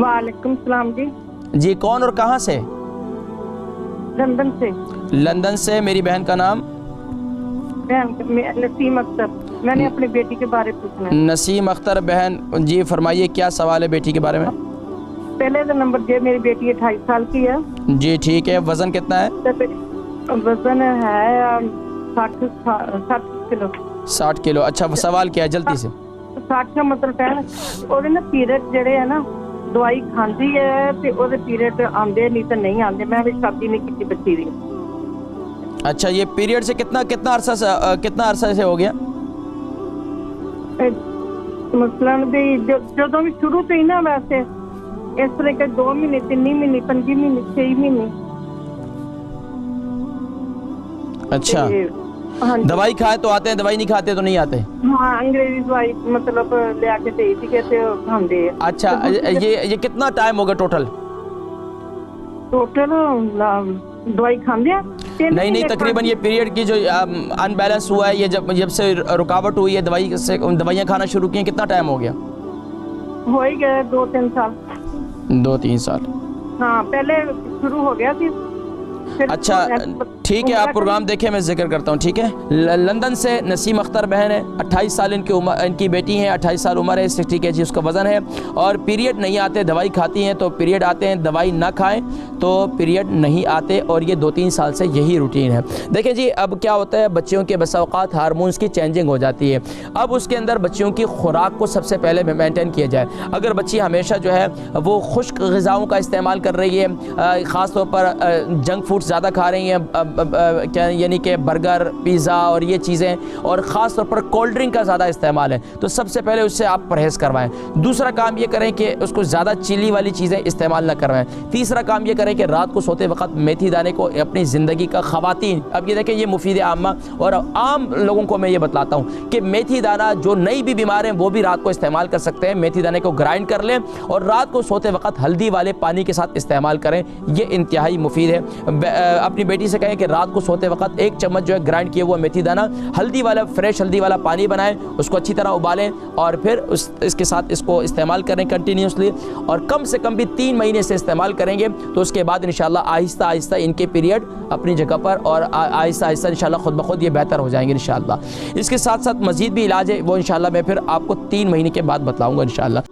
वालेकुम सलाम जी। जी कौन और कहाँ से? लंदन से। लंदन से। मेरी बहन का नाम? नसीम अख्तर। मैंने अपनी बेटी के बारे में पूछना है। नसीम अख्तर बहन जी, फरमाइए क्या सवाल है बेटी के बारे में? पहले तो नंबर जे मेरी बेटी 28 साल की है जी ठीक है। वज़न कितना है? वजन है 60 किलो। 60 किलो। अच्छा सवाल क्या है जल्दी से? 60 का मतलब है ਉਹਦੇ ਨਾ ਪੀਰੀਅਡ ਜਿਹੜੇ ਹੈ ਨਾ ਦਵਾਈ ਖਾਂਦੀ ਹੈ ਤੇ ਉਹਦੇ ਪੀਰੀਅਡ ਆਉਂਦੇ ਨਹੀਂ ਤਾਂ ਨਹੀਂ ਆਉਂਦੇ। मैं भी शादी नहीं की बच्ची दी। अच्छा ये पीरियड से कितना अरसा से हो गया? मसलन भी ਜਦੋਂ ਵੀ शुरू ਤੋਂ ही ना वैसे इस तरह के 2 महीने 3 महीने 5 महीने 6 महीने। अच्छा हाँ दवाई खाए तो आते हैं, दवाई नहीं खाते तो नहीं आते? हाँ अंग्रेजी दवाई मतलब ले आके दे दी कहते खाते हैं। अच्छा ये कितना टाइम होगा टोटल? टोटल दवाई खाते हैं नहीं तकरीबन ये पीरियड की जो अनबैलेंस हुआ है, ये जब से रुकावट हुई है दवाइयाँ खाना शुरू की, कितना टाइम हो गया? हो ही गए 2-3 साल। 2-3 साल। हाँ पहले शुरू हो गया थी। अच्छा ठीक है, आप प्रोग्राम देखें, मैं जिक्र करता हूँ ठीक है। लंदन से नसीम अख्तर बहन है, 28 साल इनकी उम्र, इनकी बेटी है, 28 साल उम्र है, 60 kg उसका वज़न है और पीरियड नहीं आते। दवाई खाती हैं तो पीरियड आते हैं, दवाई ना खाएं तो पीरियड नहीं आते और ये 2-3 साल से यही रूटीन है। देखें जी अब क्या होता है, बच्चियों के बसा औक़ात हार्मोन्स की चेंजिंग हो जाती है। अब उसके अंदर बच्चियों की खुराक को सबसे पहले मेंटेन किया जाए। अगर बच्ची हमेशा जो है वो खुश्क ग़िज़ाओं का इस्तेमाल कर रही है, ख़ास तौर पर जंक फूड्स ज़्यादा खा रही हैं, क्या यानी कि बर्गर पिज़्ज़ा और ये चीज़ें, और ख़ास तौर पर कोल्ड ड्रिंक का ज़्यादा इस्तेमाल है, तो सबसे पहले उससे आप परहेज़ करवाएं। दूसरा काम ये करें कि उसको ज़्यादा चिली वाली चीज़ें इस्तेमाल ना करवाएं। तीसरा काम ये करें कि रात को सोते वक्त मेथी दाने को अपनी ज़िंदगी का ख़वातीन, अब ये देखें ये मुफीद आमा और आम लोगों को मैं ये बतलाता हूँ कि मेथी दाना जो नई भी बीमार हैं वो भी रात को इस्तेमाल कर सकते हैं। मेथी दाने को ग्राइंड कर लें और रात को सोते वक्त हल्दी वाले पानी के साथ इस्तेमाल करें, ये इंतहाई मुफीद है। अपनी बेटी से कहें कि रात को सोते वक्त 1 चम्मच जो है ग्राइंड किया हुआ मेथी दाना हल्दी वाला, फ्रेश हल्दी वाला पानी बनाएं, उसको अच्छी तरह उबालें और फिर इसके साथ इसको इस्तेमाल करें कंटिन्यूसली, और कम से कम भी 3 महीने से इस्तेमाल करेंगे तो उसके बाद इंशाल्लाह आहिस्ता आहिस्ता इनके पीरियड अपनी जगह पर और आहिस्ता आहिस्ता इंशाल्लाह खुद ब खुद ये बेहतर हो जाएंगे इंशाल्लाह। इसके साथ साथ मज़ीद भी इलाज है, वो इंशाल्लाह मैं फिर आपको 3 महीने के बाद बतलाऊँगा इंशाल्लाह।